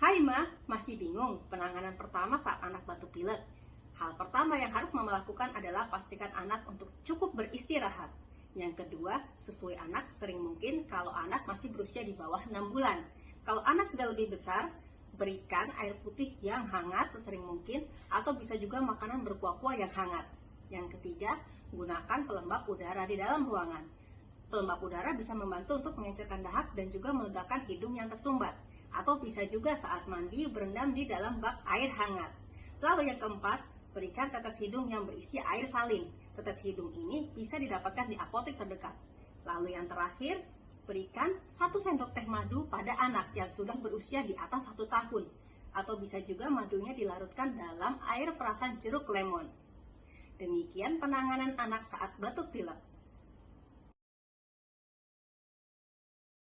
Hai Ma, masih bingung penanganan pertama saat anak batuk pilek? Hal pertama yang harus Mama lakukan adalah pastikan anak untuk cukup beristirahat. Yang kedua, susui anak sesering mungkin kalau anak masih berusia di bawah 6 bulan. Kalau anak sudah lebih besar, berikan air putih yang hangat sesering mungkin atau bisa juga makanan berkuah-kuah yang hangat. Yang ketiga, gunakan pelembab udara di dalam ruangan. Pelembab udara bisa membantu untuk mengencerkan dahak dan juga melegakan hidung yang tersumbat. Atau bisa juga saat mandi berendam di dalam bak air hangat. Lalu yang keempat, berikan tetes hidung yang berisi air salin. Tetes hidung ini bisa didapatkan di apotek terdekat. Lalu yang terakhir, berikan 1 sendok teh madu pada anak yang sudah berusia di atas 1 tahun. Atau bisa juga madunya dilarutkan dalam air perasan jeruk lemon. Demikian penanganan anak saat batuk pilek.